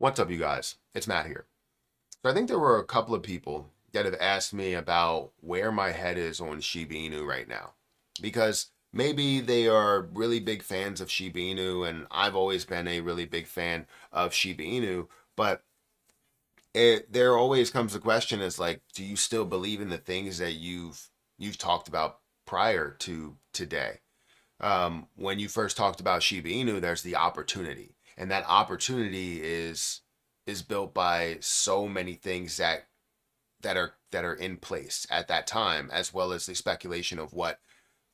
What's up, you guys? It's Matt here. So I think there were a couple of people that have asked me about where my head is on Shiba Inu right now. Because maybe they are really big fans of Shiba Inu, and I've always been a really big fan of Shiba Inu, but there always comes the question is like, do you still believe in the things that you've talked about prior to today? When you first talked about Shiba Inu, there's the opportunity, and that opportunity is built by so many things that are in place at that time, as well as the speculation of what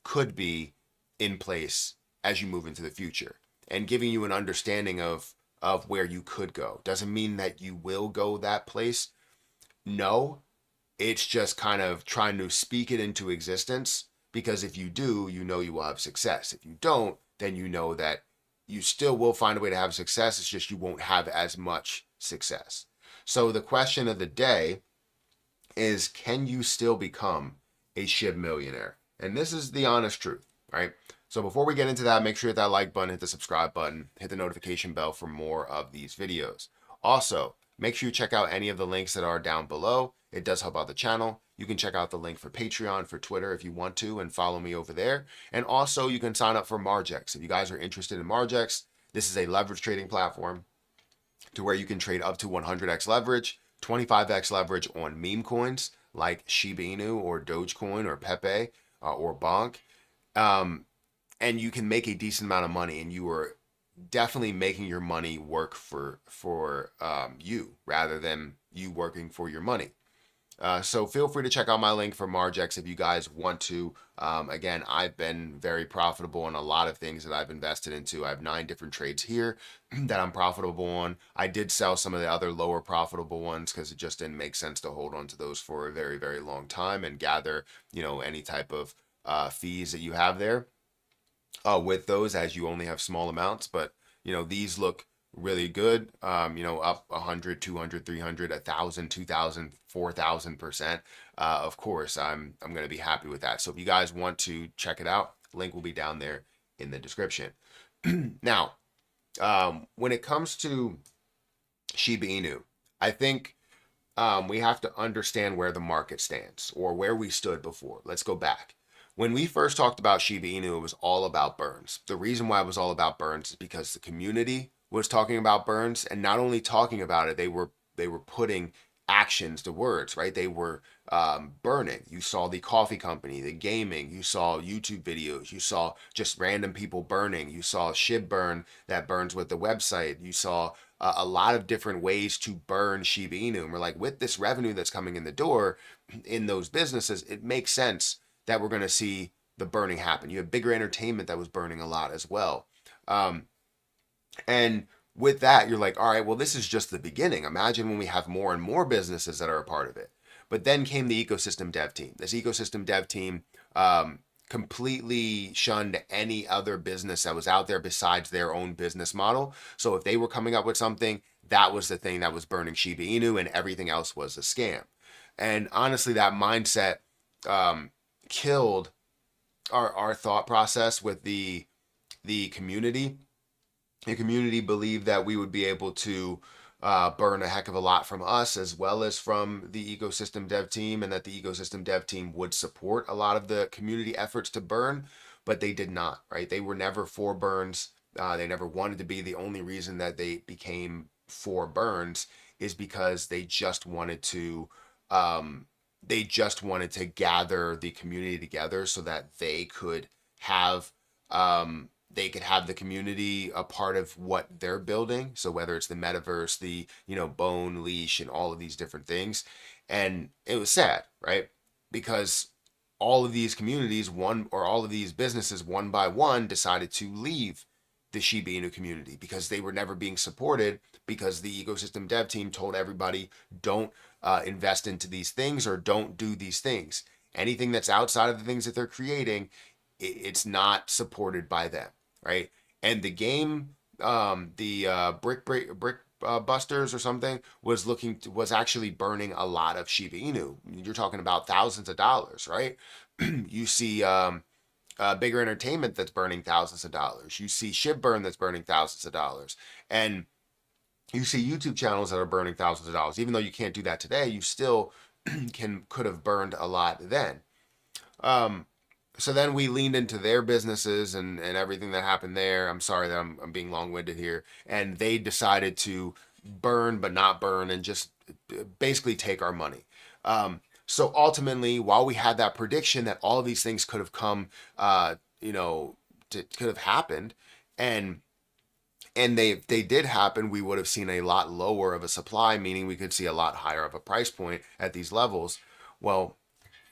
could be in place as you move into the future, and giving you an understanding of where you could go. Doesn't mean that you will go that place. No, it's just kind of trying to speak it into existence, because if you do, you know you will have success. If you don't, then you know that you still will find a way to have success. It's just you won't have as much success. So the question of the day is, can you still become a Shib millionaire? And this is the honest truth, right? So before we get into that, make sure you hit that like button, hit the subscribe button, hit the notification bell for more of these videos. Also, make sure you check out any of the links that are down below. It does help out the channel. You can check out the link for Patreon, for Twitter if you want to, and follow me over there. And also, you can sign up for Margex. If you guys are interested in Margex, this is a leverage trading platform to where you can trade up to 100x leverage, 25x leverage on meme coins like Shiba Inu or Dogecoin or Pepe or Bonk. Um, and you can make a decent amount of money, and you are definitely making your money work for you rather than you working for your money. So feel free to check out my link for Margex if you guys want to. Again, I've been very profitable on a lot of things that I've invested into. I have 9 different trades here that I'm profitable on. I did sell some of the other lower profitable ones because it just didn't make sense to hold on to those for a very, very long time and gather, any type of fees that you have there with those, as you only have small amounts. But these look really good, up 100, 200, 300, 1,000, 2,000, 4,000%. Of course, I'm going to be happy with that. So if you guys want to check it out, link will be down there in the description. Now, when it comes to Shiba Inu, I think we have to understand where the market stands, or where we stood before. Let's go back. When we first talked about Shiba Inu, it was all about burns. The reason why it was all about burns is because the community was talking about burns, and not only talking about it, they were putting actions to words, right? They were burning. You saw the coffee company, the gaming, you saw YouTube videos, you saw just random people burning, you saw Shib burn that burns with the website, you saw a lot of different ways to burn Shiba Inu. And we're like, with this revenue that's coming in the door in those businesses, it makes sense that we're going to see the burning happen. You have Bigger Entertainment that was burning a lot as well. And with that, you're like, all right, well, this is just the beginning. Imagine when we have more and more businesses that are a part of it. But then came the ecosystem dev team. This ecosystem dev team completely shunned any other business that was out there besides their own business model. So if they were coming up with something, that was the thing that was burning Shiba Inu, and everything else was a scam. And honestly, that mindset killed our thought process with the community. The community believed that we would be able to burn a heck of a lot from us, as well as from the ecosystem dev team, and that the ecosystem dev team would support a lot of the community efforts to burn, but they did not, right? They were never for burns. They never wanted to be. The only reason that they became for burns is because they just wanted to gather the community together so that have they could have the community a part of what they're building. So whether it's the metaverse, the bone leash, and all of these different things. And it was sad, right? Because all of these communities, all of these businesses, one by one, decided to leave the Shiba Inu community because they were never being supported, because the ecosystem dev team told everybody, don't invest into these things, or don't do these things. Anything that's outside of the things that they're creating, it's not supported by them, right? And the game, the brick busters or something, was actually burning a lot of Shiba Inu. You're talking about thousands of dollars, right? You see Bigger Entertainment that's burning thousands of dollars. You see Shib burn that's burning thousands of dollars. And You see YouTube channels that are burning thousands of dollars. Even though you can't do that today, you still could have burned a lot then. Um, so then we leaned into their businesses and everything that happened there. I'm sorry that I'm being long-winded here. And they decided to burn but not burn and just basically take our money. So ultimately, while we had that prediction that all of these things could have come, could have happened, and they did happen, we would have seen a lot lower of a supply, meaning we could see a lot higher of a price point at these levels. Well,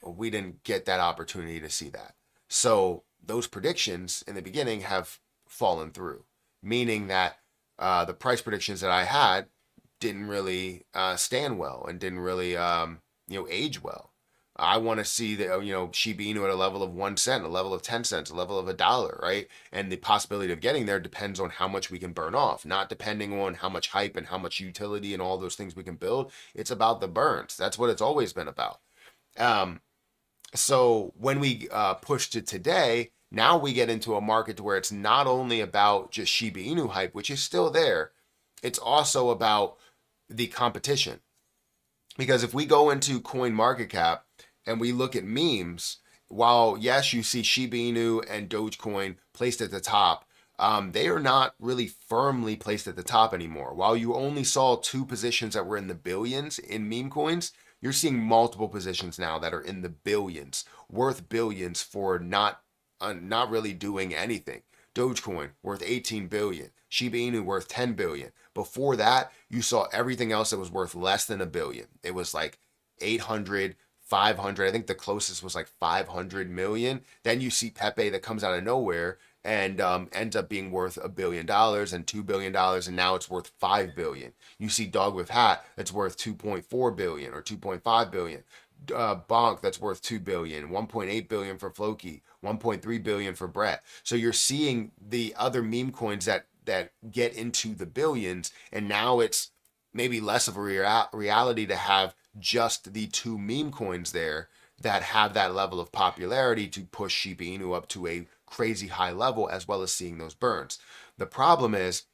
we didn't get that opportunity to see that. So those predictions in the beginning have fallen through, meaning that the price predictions that I had didn't really stand well and didn't really age well. I want to see that Shiba Inu at a level of 1 cent, a level of 10 cents, a level of $1, right? And the possibility of getting there depends on how much we can burn off, not depending on how much hype and how much utility and all those things we can build. It's about the burns. That's what it's always been about. So when we push to today, now we get into a market where it's not only about just Shiba Inu hype, which is still there, it's also about the competition. Because if we go into Coin Market Cap and we look at memes, while yes, you see Shiba Inu and Dogecoin placed at the top, they are not really firmly placed at the top anymore. While you only saw two positions that were in the billions in meme coins, you're seeing multiple positions now that are in the billions, worth billions for not really doing anything. Dogecoin worth 18 billion, Shiba Inu worth 10 billion. Before that, you saw everything else that was worth less than a billion. It was like 800, 500. I think the closest was like 500 million. Then you see Pepe that comes out of nowhere and ends up being worth $1 billion and $2 billion, and now it's worth 5 billion. You see Dog with Hat that's worth 2.4 billion or 2.5 billion. Bonk that's worth 2 billion, 1.8 billion for Floki, 1.3 billion for Brett. So you're seeing the other meme coins that get into the billions, and now it's maybe less of a reality to have just the two meme coins there that have that level of popularity to push Shiba Inu up to a crazy high level, as well as seeing those burns. The problem is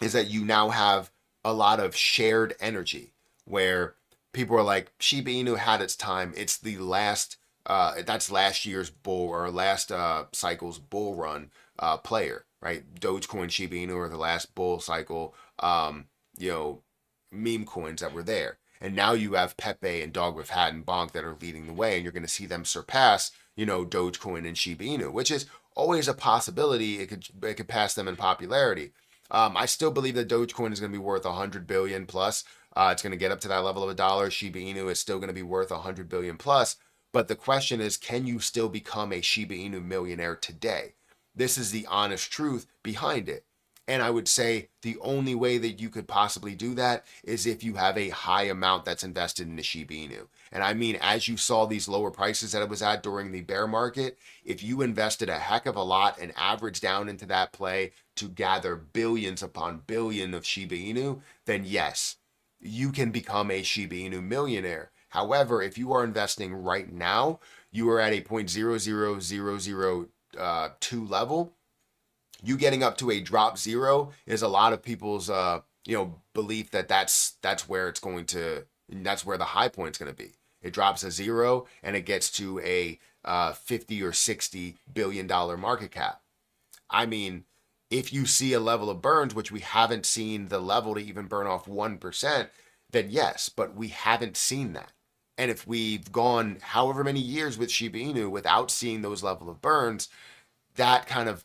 that you now have a lot of shared energy where people are like, Shiba Inu had its time. It's the last, that's last year's bull or last cycle's bull run player, right? Dogecoin, Shiba Inu are the last bull cycle, meme coins that were there. And now you have Pepe and Dog with Hat and Bonk that are leading the way, and you're going to see them surpass, Dogecoin and Shiba Inu, which is always a possibility. It could pass them in popularity. I still believe that Dogecoin is going to be worth 100 billion plus. It's going to get up to that level of $1. Shiba Inu is still going to be worth 100 billion plus. But the question is, can you still become a Shiba Inu millionaire today? This is the honest truth behind it. And I would say the only way that you could possibly do that is if you have a high amount that's invested in the Shiba Inu. And I mean, as you saw these lower prices that it was at during the bear market, if you invested a heck of a lot and averaged down into that play to gather billions upon billion of Shiba Inu, then yes, you can become a Shiba Inu millionaire. However, if you are investing right now, you are at a 0.00002 level. You getting up to a drop zero is a lot of people's belief that that's where it's going to, that's where the high point's going to be. It drops a zero and it gets to a 50 or 60 billion dollar market cap. I mean, if you see a level of burns, which we haven't seen the level to even burn off 1%, then yes, but we haven't seen that. And if we've gone however many years with Shiba Inu without seeing those level of burns, that kind of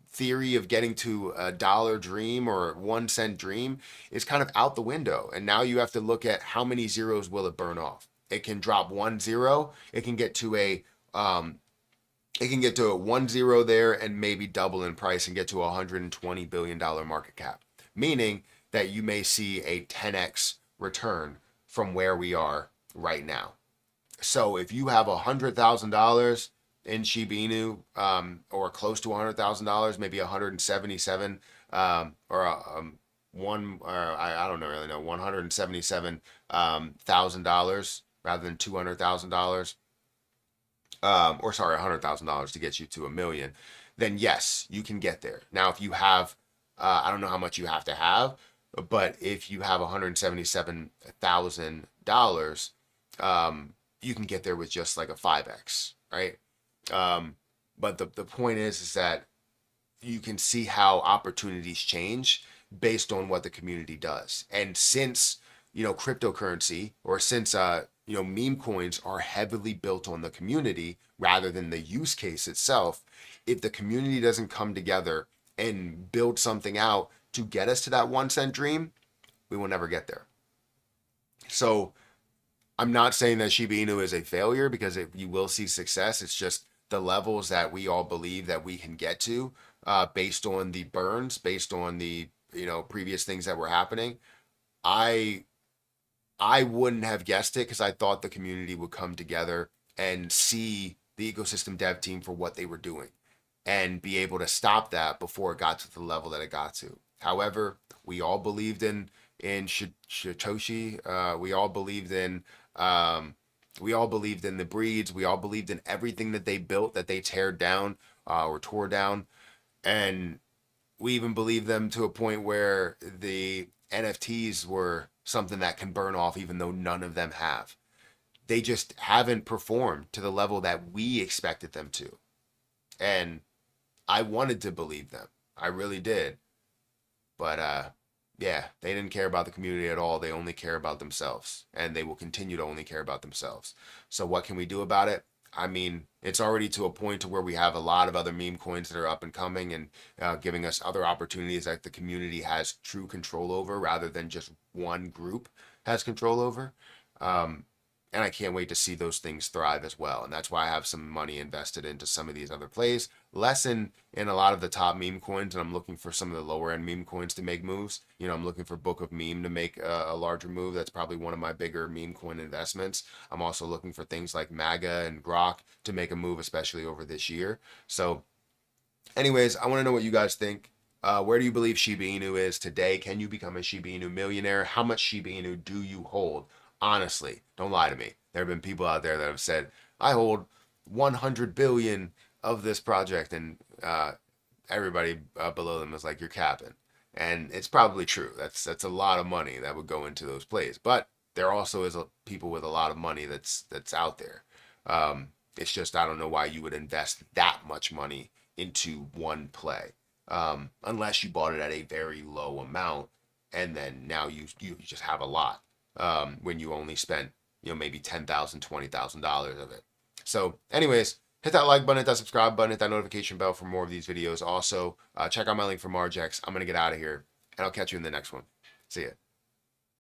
theory of getting to a dollar dream or 1 cent dream is kind of out the window. And now you have to look at how many zeros will it burn off. It can drop 1 0. It can get to a 1 0 there and maybe double in price and get to a $120 billion market cap, meaning that you may see a 10x return from where we are right now. So if you have $100,000 in Shiba Inu, or close to $100,000, maybe 177, I don't know really know, $177,000 rather than $200,000, or sorry, $100,000 to get you to $1 million, then yes, you can get there. Now, if you have, I don't know how much you have to have, But if you have $177,000, you can get there with just like a 5x, right? Um, but the point is that you can see how opportunities change based on what the community does. And since, cryptocurrency, or since, meme coins are heavily built on the community rather than the use case itself, if the community doesn't come together and build something out to get us to that 1 cent dream, we will never get there. So I'm not saying that Shiba Inu is a failure, because you will see success. It's just the levels that we all believe that we can get to, based on the burns, based on the previous things that were happening. I I wouldn't have guessed it, because I thought the community would come together and see the ecosystem dev team for what they were doing and be able to stop that before it got to the level that it got to. However, we all believed in Satoshi. We all believed in the breeds. We all believed in everything that they built, that they teared down, or tore down, and we even believed them to a point where the NFTs were something that can burn off, even though none of them have. They just haven't performed to the level that we expected them to, and I wanted to believe them. I really did. But yeah, they didn't care about the community at all. They only care about themselves, and they will continue to only care about themselves. So what can we do about it? I mean, it's already to a point to where we have a lot of other meme coins that are up and coming, and giving us other opportunities that the community has true control over, rather than just one group has control over. Um, and I can't wait to see those things thrive as well. And that's why I have some money invested into some of these other plays, less in a lot of the top meme coins, and I'm looking for some of the lower end meme coins to make moves. I'm looking for Book of Meme to make a larger move. That's probably one of my bigger meme coin investments. I'm also looking for things like MAGA and Grok to make a move, especially over this year. So anyways, I want to know what you guys think. Where do you believe Shiba Inu is today? Can you become a Shiba Inu millionaire? How much Shiba Inu do you hold? Honestly, don't lie to me. There have been people out there that have said, I hold 100 billion of this project, and everybody below them is like, you're capping. And it's probably true. That's a lot of money that would go into those plays. But there also is people with a lot of money that's out there. It's just, I don't know why you would invest that much money into one play, unless you bought it at a very low amount, and then now you just have a lot, when you only spent maybe $10,000, $20,000 of it. So anyways, hit that like button, hit that subscribe button, hit that notification bell for more of these videos. Also, check out my link for Margex. I'm gonna get out of here, and I'll catch you in the next one. See ya.